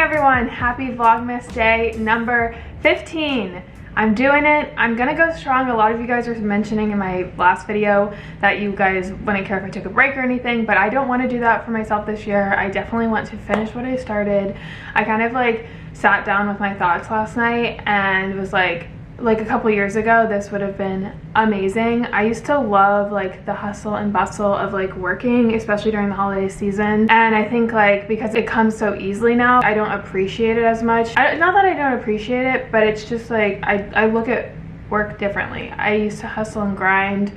everyone, happy Vlogmas day number 15. I'm doing it. I'm gonna go strong. A lot of you guys were mentioning in my last video that you guys wouldn't care if I took a break or anything, but I don't want to do that for myself this year. I definitely want to finish what I started. I kind of like sat down with my thoughts last night and was like a couple years ago this would have been amazing. I used to love like the hustle and bustle of like working, especially during the holiday season, and I think like because it comes so easily now, I don't appreciate it as much. Not that I don't appreciate it, but it's just like I look at work differently. I used to hustle and grind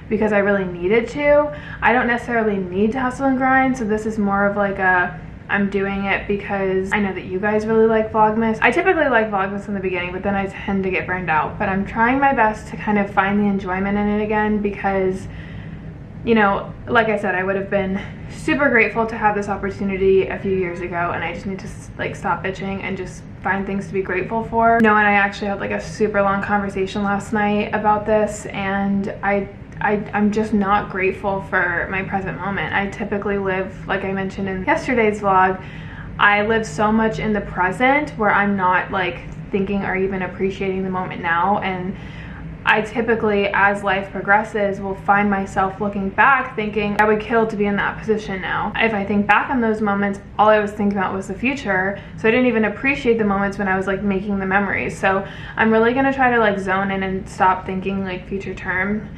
because I really needed to. I don't necessarily need to hustle and grind, so this is more of like a I'm doing it because I know that you guys really like Vlogmas. I typically like Vlogmas in the beginning, but then I tend to get burned out. But I'm trying my best to kind of find the enjoyment in it again because, you know, like I said, I would have been super grateful to have this opportunity a few years ago, and I just need to like stop bitching and just find things to be grateful for. No, and I actually had like a super long conversation last night about this, and I'm just not grateful for my present moment. I typically live, like I mentioned in yesterday's vlog, I live so much in the present where I'm not like thinking or even appreciating the moment now, and I typically, as life progresses, will find myself looking back thinking I would kill to be in that position now. If I think back on those moments, all I was thinking about was the future, so I didn't even appreciate the moments when I was like making the memories. So I'm really gonna try to like zone in and stop thinking like future term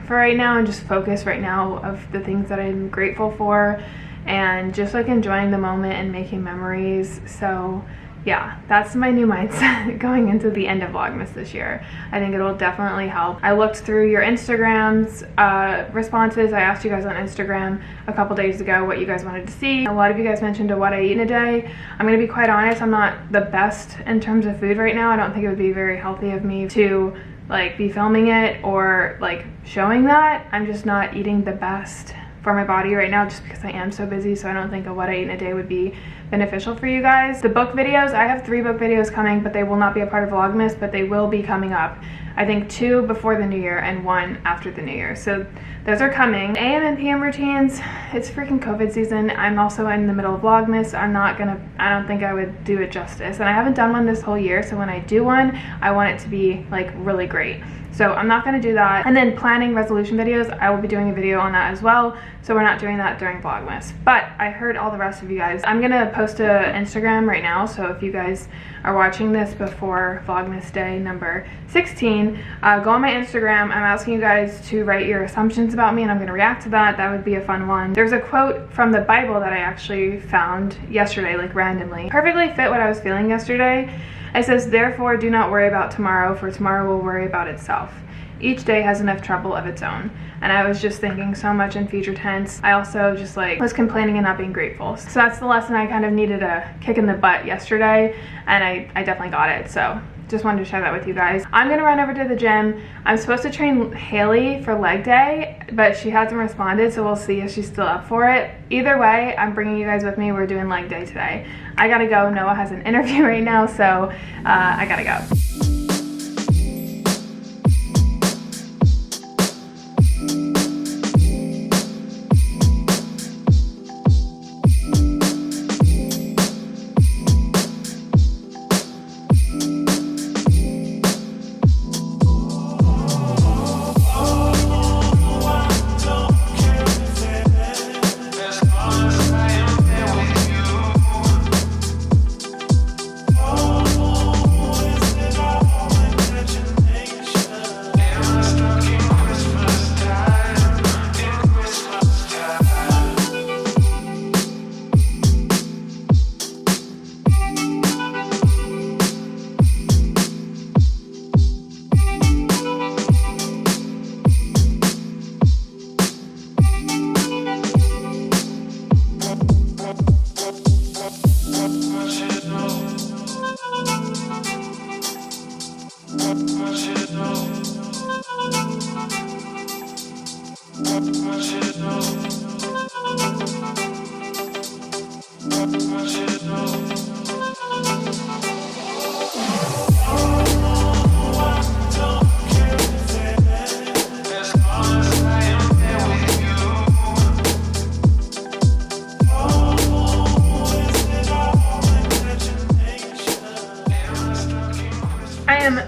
for right now, and just focus right now of the things that I'm grateful for and just like enjoying the moment and making memories. So yeah, that's my new mindset going into the end of Vlogmas this year. I think it'll definitely help. I looked through your Instagram's responses. I asked you guys on Instagram a couple days ago what you guys wanted to see. A lot of you guys mentioned what I eat in a day. I'm gonna be quite honest, I'm not the best in terms of food right now. I don't think it would be very healthy of me to like be filming it or like showing that. I'm just not eating the best for my body right now just because I am so busy, so I don't think what I eat in a day would be beneficial for you guys. The book videos, I have 3 book videos coming, but they will not be a part of Vlogmas, but they will be coming up. I think 2 before the new year and 1 after the new year, so those are coming. AM and PM routines, it's freaking COVID season. I'm also in the middle of Vlogmas. I don't think I would do it justice, and I haven't done one this whole year, so when I do one, I want it to be like really great. So I'm not gonna do that. And then planning resolution videos, I will be doing a video on that as well. So we're not doing that during Vlogmas. But I heard all the rest of you guys. I'm gonna post to Instagram right now. So if you guys are watching this before Vlogmas day number 16, go on my Instagram. I'm asking you guys to write your assumptions about me, and I'm gonna react to that. That would be a fun one. There's a quote from the Bible that I actually found yesterday, like randomly. Perfectly fit what I was feeling yesterday. It says, "Therefore do not worry about tomorrow, for tomorrow will worry about itself. Each day has enough trouble of its own." And I was just thinking so much in future tense. I also just like was complaining and not being grateful. So that's the lesson I kind of needed a kick in the butt yesterday, and I definitely got it. So just wanted to share that with you guys. I'm gonna run over to the gym. I'm supposed to train Haley for leg day, but she hasn't responded, so we'll see if she's still up for it. Either way, I'm bringing you guys with me. We're doing leg day today. I gotta go. Noah has an interview right now, so I gotta go.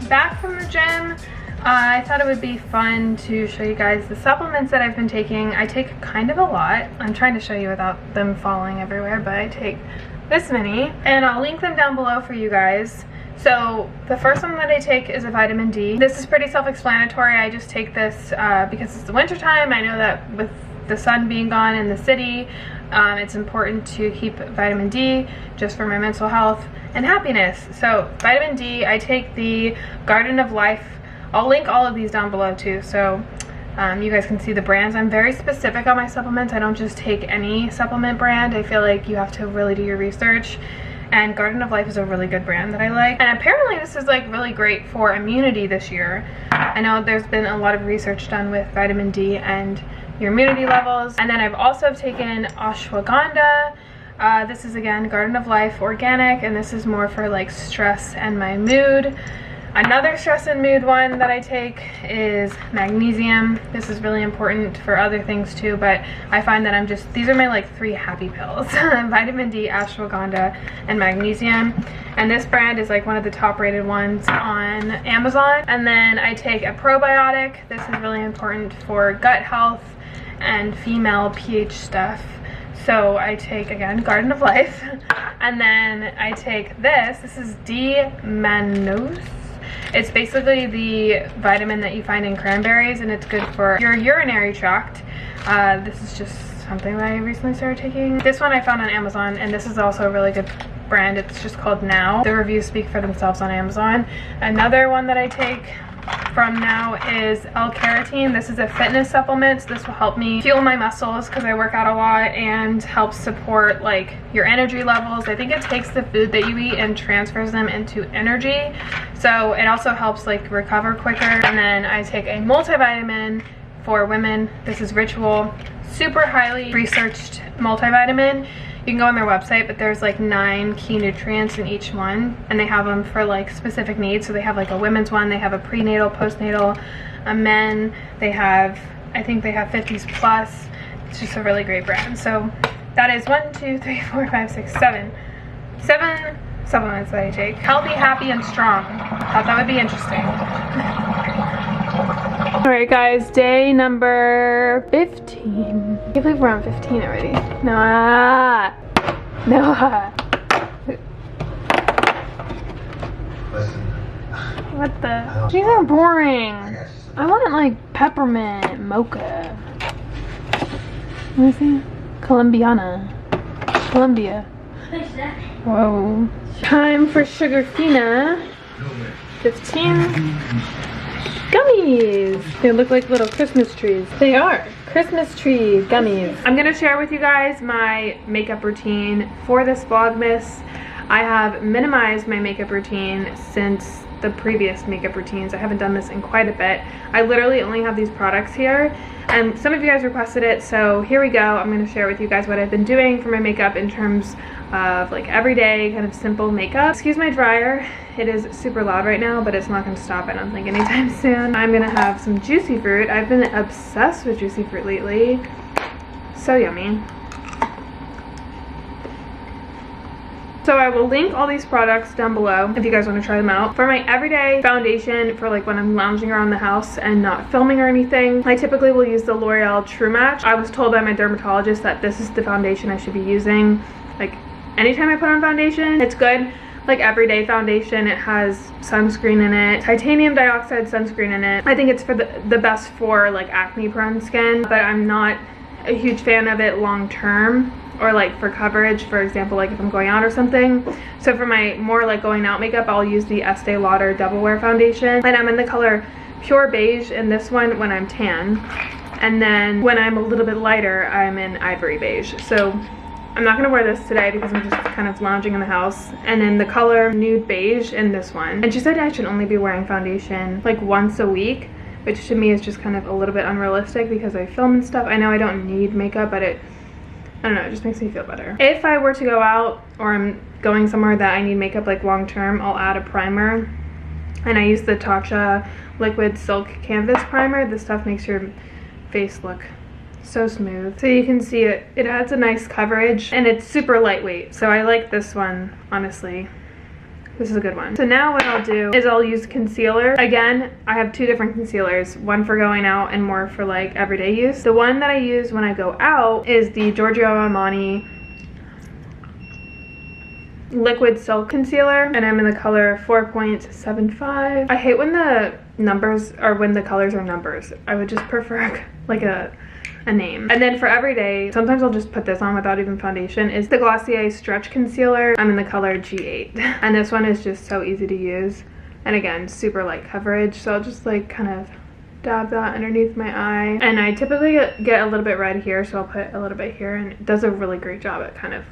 back from the gym. I thought it would be fun to show you guys the supplements that I've been taking. I take kind of a lot. I'm trying to show you without them falling everywhere, but I take this many, and I'll link them down below for you guys. So the first one that I take is a vitamin D. This is pretty self-explanatory. I just take this because it's the winter time. I know that with the sun being gone in the city, it's important to keep vitamin D just for my mental health and happiness. So vitamin D, I take the Garden of Life. I'll link all of these down below too, so you guys can see the brands. I'm very specific on my supplements. I don't just take any supplement brand. I feel like you have to really do your research, and Garden of Life is a really good brand that I like. And apparently this is like really great for immunity this year. I know there's been a lot of research done with vitamin D and your immunity levels. And then I've also taken Ashwagandha. This is again Garden of Life organic, and this is more for like stress and my mood. Another stress and mood one that I take is Magnesium. This is really important for other things too, but I find that these are my like 3 happy pills. Vitamin D, Ashwagandha, and Magnesium. And this brand is like one of the top rated ones on Amazon. And then I take a probiotic. This is really important for gut health and female pH stuff. So I take, again, Garden of Life. And then I take this. This is D-Mannose. It's basically the vitamin that you find in cranberries, and it's good for your urinary tract. This is just something that I recently started taking. This one I found on Amazon, and this is also a really good brand. It's just called Now. The reviews speak for themselves on Amazon. Another one that I take from Now is L-carotene. This is a fitness supplement. So this will help me fuel my muscles because I work out a lot, and helps support like your energy levels. I think it takes the food that you eat and transfers them into energy. So it also helps like recover quicker. And then I take a multivitamin for women. This is Ritual. Super highly researched multivitamin. You can go on their website, but there's like 9 key nutrients in each one, and they have them for like specific needs. So they have like a women's one, they have a prenatal, postnatal, a men, they have, I think they have 50s plus. It's just a really great brand. So that is 1, 2, 3, 4, 5, 6, 7 supplements that I take. Healthy, happy, and strong. Thought that would be interesting. Alright guys, day number 15. I can't believe we're on 15 already. Noah! What the? These are boring. I want like peppermint mocha. What is it? Columbia. Whoa. Time for Sugarfina. 15. Gummies! They look like little Christmas trees. They are Christmas tree gummies. I'm gonna share with you guys my makeup routine for this Vlogmas. I have minimized my makeup routine since the previous makeup routines. I haven't done this in quite a bit. I literally only have these products here, and some of you guys requested it, so here we go. I'm gonna share with you guys what I've been doing for my makeup in terms of like everyday kind of simple makeup. Excuse my dryer. It is super loud right now, but it's not going to stop, I don't think, anytime soon. I'm going to have some juicy fruit. I've been obsessed with juicy fruit lately. So yummy. So I will link all these products down below if you guys want to try them out. For my everyday foundation, for like when I'm lounging around the house and not filming or anything, I typically will use the L'Oreal True Match. I was told by my dermatologist that this is the foundation I should be using like anytime I put on foundation. It's good. Like everyday foundation. It has sunscreen in it, titanium dioxide sunscreen in it. I think it's for the best for like acne prone skin, but I'm not a huge fan of it long term, or like for coverage, for example, like if I'm going out or something. So for my more like going out makeup, I'll use the Estee Lauder Double Wear foundation, and I'm in the color Pure Beige in this one when I'm tan, and then when I'm a little bit lighter, I'm in Ivory Beige. So I'm not going to wear this today because I'm just kind of lounging in the house. And then the color Nude Beige in this one. And she said I should only be wearing foundation like once a week, which to me is just kind of a little bit unrealistic because I film and stuff. I know I don't need makeup, but I don't know, it just makes me feel better. If I were to go out or I'm going somewhere that I need makeup like long term, I'll add a primer. And I use the Tatcha Liquid Silk Canvas Primer. This stuff makes your face look so smooth. So you can see it adds a nice coverage, and it's super lightweight. So I like this one, honestly, This is a good one. So now what I'll do is I'll use concealer. Again, I have two different concealers, one for going out and more for like everyday use. The one that I use when I go out is the Giorgio Armani Liquid Silk Concealer, and I'm in the color 4.75. I hate when the numbers or when the colors are numbers. I would just prefer like a name. And then for everyday, sometimes I'll just put this on without even foundation, is the Glossier Stretch Concealer. I'm in the color G8. And this one is just so easy to use. And again, super light coverage. So I'll just like kind of dab that underneath my eye. And I typically get a little bit red here, so I'll put a little bit here, and it does a really great job at kind of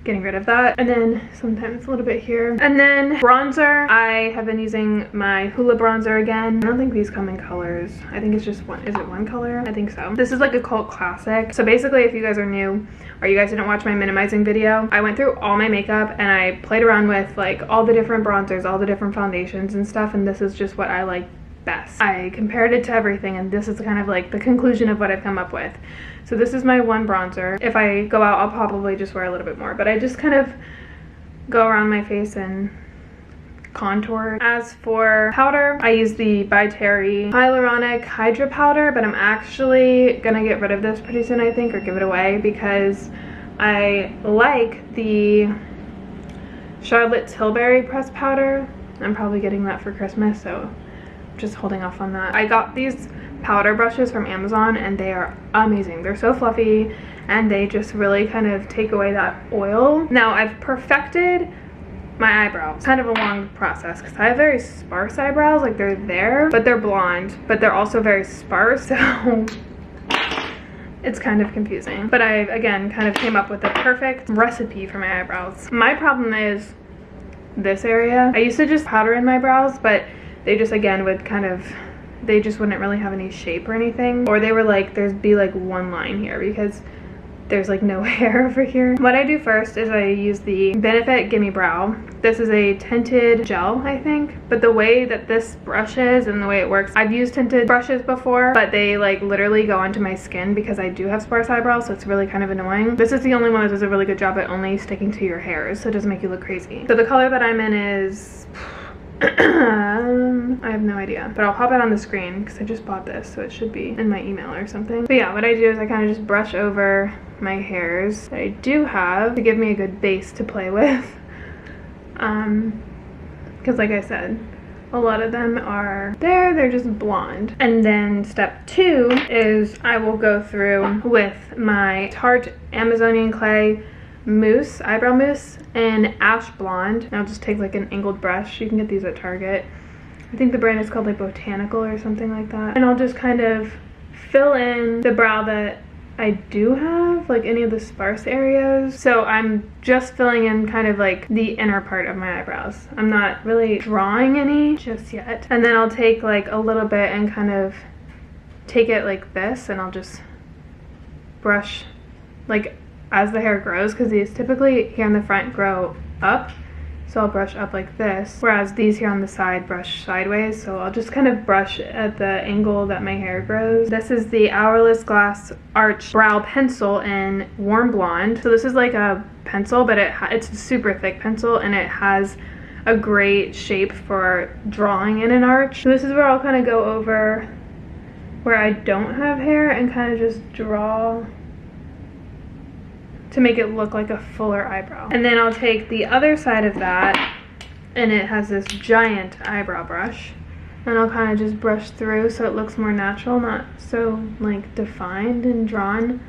getting rid of that. And then sometimes a little bit here. And then bronzer, I have been using my Hoola bronzer again. I don't think these come in colors. I think it's just one. Is it one color? I think so. This is like a cult classic. So basically, if you guys are new or you guys didn't watch my minimizing video, I went through all my makeup and I played around with like all the different bronzers, all the different foundations and stuff, and this is just what I like best. I compared it to everything, and this is kind of like the conclusion of what I've come up with. So this is my one bronzer. If I go out, I'll probably just wear a little bit more, but I just kind of go around my face and contour. As for powder, I use the By Terry Hyaluronic Hydra Powder, but I'm actually gonna get rid of this pretty soon, I think, or give it away, because I like the Charlotte Tilbury pressed powder. I'm probably getting that for Christmas, so I'm just holding off on that. I got these powder brushes from Amazon and they are amazing. They're so fluffy and they just really kind of take away that oil. Now I've perfected my eyebrows. Kind of a long process because I have very sparse eyebrows, like they're there, but they're blonde, but they're also very sparse, so it's kind of confusing. But I, again, kind of came up with a perfect recipe for my eyebrows. My problem is this area. I used to just powder in my brows, but they just, again, would kind of, they just wouldn't really have any shape or anything. Or they were like, there'd be like one line here because there's like no hair over here. What I do first is I use the Benefit Gimme Brow. This is a tinted gel, I think, but the way that this brush is and the way it works, I've used tinted brushes before, but they like literally go onto my skin because I do have sparse eyebrows, so it's really kind of annoying. This is the only one that does a really good job at only sticking to your hairs, so it doesn't make you look crazy. So the color that I'm in is I have no idea, but I'll pop it on the screen because I just bought this, so it should be in my email or something. But yeah, what I do is I kind of just brush over my hairs that I do have to give me a good base to play with, because like I said, a lot of them are there, they're just blonde. And then step 2 is I will go through with my Tarte Amazonian Clay mousse, eyebrow mousse, in Ash Blonde. And I'll just take like an angled brush. You can get these at Target. I think the brand is called like Botanical or something like that. And I'll just kind of fill in the brow that I do have, like any of the sparse areas. So I'm just filling in kind of like the inner part of my eyebrows. I'm not really drawing any just yet. And then I'll take like a little bit and kind of take it like this, and I'll just brush like as the hair grows, because these typically here in the front grow up, so I'll brush up like this, whereas these here on the side brush sideways, so I'll just kind of brush at the angle that my hair grows. This is the Hourglass Glass Arch Brow Pencil in Warm Blonde. So this is like a pencil, but it's a super thick pencil, and it has a great shape for drawing in an arch. So this is where I'll kind of go over where I don't have hair and kind of just draw to make it look like a fuller eyebrow. And then I'll take the other side of that, and it has this giant eyebrow brush, and I'll kind of just brush through so it looks more natural, not so like defined and drawn.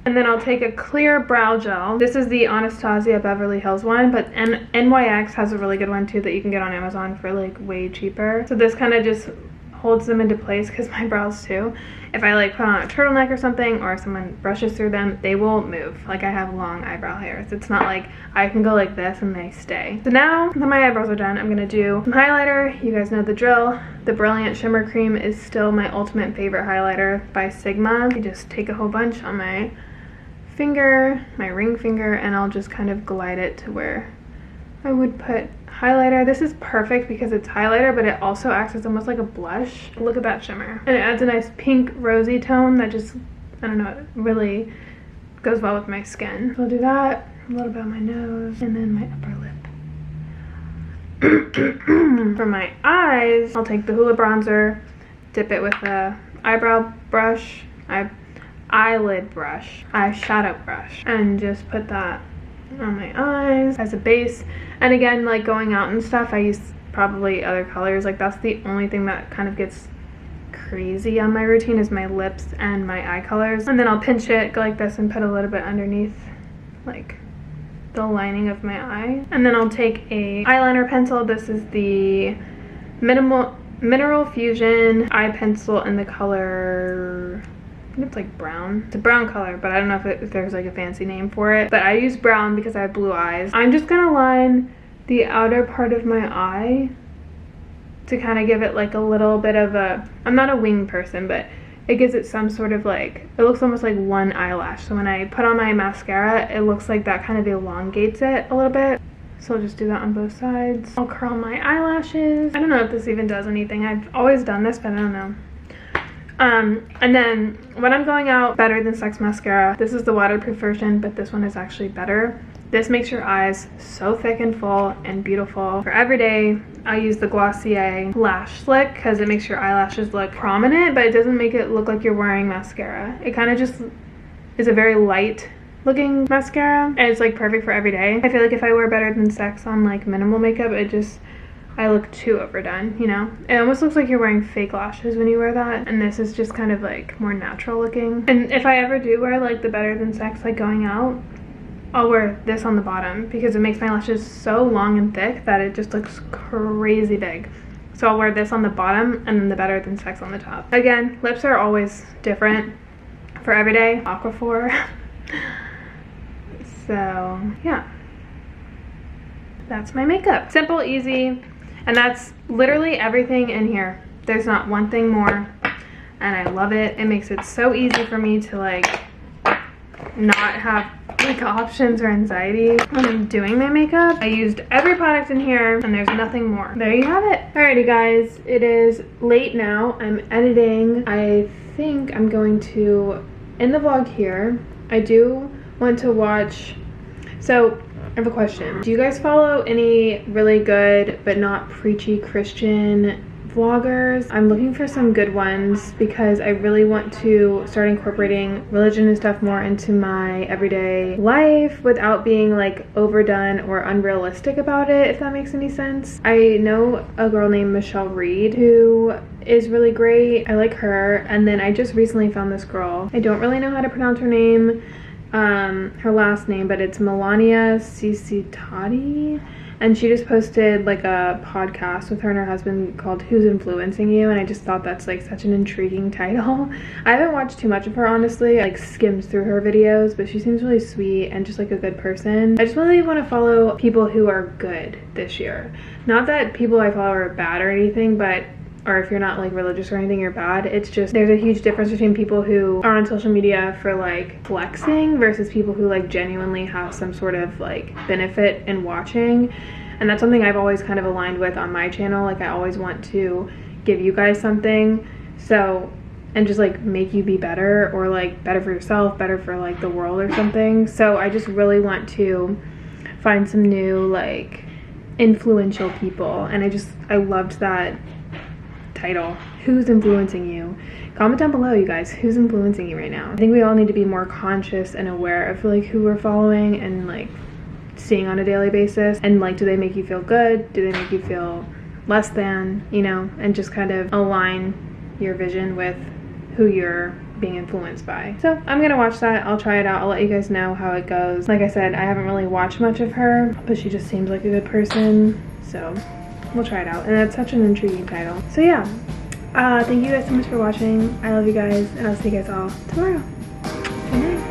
And then I'll take a clear brow gel. This is the Anastasia Beverly Hills one, but NYX has a really good one too that you can get on Amazon for like way cheaper. So this kind of just holds them into place, because my brows too, if I like put on a turtleneck or something, or someone brushes through them, they will move. Like I have long eyebrow hairs. It's not like I can go like this and they stay. So now that my eyebrows are done, I'm gonna do some highlighter. You guys know the drill. The Brilliant Shimmer Cream is still my ultimate favorite highlighter by Sigma. I just take a whole bunch on my finger, my ring finger, and I'll just kind of glide it to where I would put highlighter. This is perfect because it's highlighter, but it also acts as almost like a blush. Look at that shimmer. And it adds a nice pink rosy tone that just, I don't know, it really goes well with my skin. So I'll do that, a little bit on my nose, and then my upper lip. For my eyes, I'll take the Hoola bronzer, dip it with a eyebrow brush, eyelid brush, eyeshadow brush, and just put that on my eyes as a base. And again, like going out and stuff, I use probably other colors. Like that's the only thing that kind of gets crazy on my routine is my lips and my eye colors. And then I'll pinch it, go like this, and put a little bit underneath like the lining of my eye. And then I'll take a eyeliner pencil. This is the Mineral Fusion eye pencil in the color, I think it's like brown. It's a brown color, but I don't know if there's like a fancy name for it. But I use brown because I have blue eyes. I'm just gonna line the outer part of my eye to kind of give it like a little bit of a, I'm not a wing person, but it gives it some sort of like, it looks almost like one eyelash. So when I put on my mascara, it looks like that kind of elongates it a little bit. So I'll just do that on both sides. I'll curl my eyelashes. I don't know if this even does anything. I've always done this, but I don't know. And then when I'm going out, Better Than Sex mascara. This is the waterproof version, but this one is actually better. This makes your eyes so thick and full and beautiful. For everyday, I use the Glossier Lash Slick because it makes your eyelashes look prominent, but it doesn't make it look like you're wearing mascara. It kind of just is a very light looking mascara, and it's like perfect for every day. I feel like if I wear Better Than Sex on like minimal makeup, I look too overdone, you know? It almost looks like you're wearing fake lashes when you wear that, and this is just kind of like more natural looking. And if I ever do wear like the Better Than Sex like going out, I'll wear this on the bottom because it makes my lashes so long and thick that it just looks crazy big. So I'll wear this on the bottom and then the Better Than Sex on the top. Again, lips are always different for everyday. Aquaphor. So yeah, that's my makeup. Simple, easy, and that's literally everything in here. There's not one thing more, and I love it. It makes it so easy for me to like not have like options or anxiety when I'm doing my makeup. I used every product in here and there's nothing more. There you have it. Alrighty guys, it is late now. I'm editing. I think I'm going to end the vlog here. I do want to watch, so I have a question. Do you guys follow any really good but not preachy Christian vloggers? I'm looking for some good ones because I really want to start incorporating religion and stuff more into my everyday life without being like overdone or unrealistic about it, if that makes any sense. I know a girl named Michelle Reed who is really great. I like her. And then I just recently found this girl. I don't really know how to pronounce her name, her last name, but it's Melania Cicitati. And she just posted like a podcast with her and her husband called Who's Influencing You? And I just thought that's like such an intriguing title. I haven't watched too much of her, honestly. I like skimmed through her videos, but she seems really sweet and just like a good person. I just really want to follow people who are good this year. Not that people I follow are bad or anything, but or if you're not like religious or anything, you're bad. It's just there's a huge difference between people who are on social media for like flexing versus people who like genuinely have some sort of like benefit in watching. And that's something I've always kind of aligned with on my channel. Like I always want to give you guys something, so, and just like make you be better, or like better for yourself, better for like the world or something. So I just really want to find some new like influential people, and I loved that title, Who's Influencing You? Comment down below, you guys, who's influencing you right now? I think we all need to be more conscious and aware of like who we're following and like seeing on a daily basis, and like, do they make you feel good? Do they make you feel less than, you know? And just kind of align your vision with who you're being influenced by. So I'm gonna watch that. I'll try it out. I'll let you guys know how it goes. Like I said, I haven't really watched much of her, but she just seems like a good person, so we'll try it out. And that's such an intriguing title. So yeah, thank you guys so much for watching. I love you guys, and I'll see you guys all tomorrow. Good night.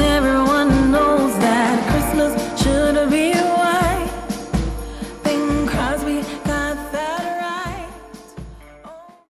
Everyone knows that Christmas should be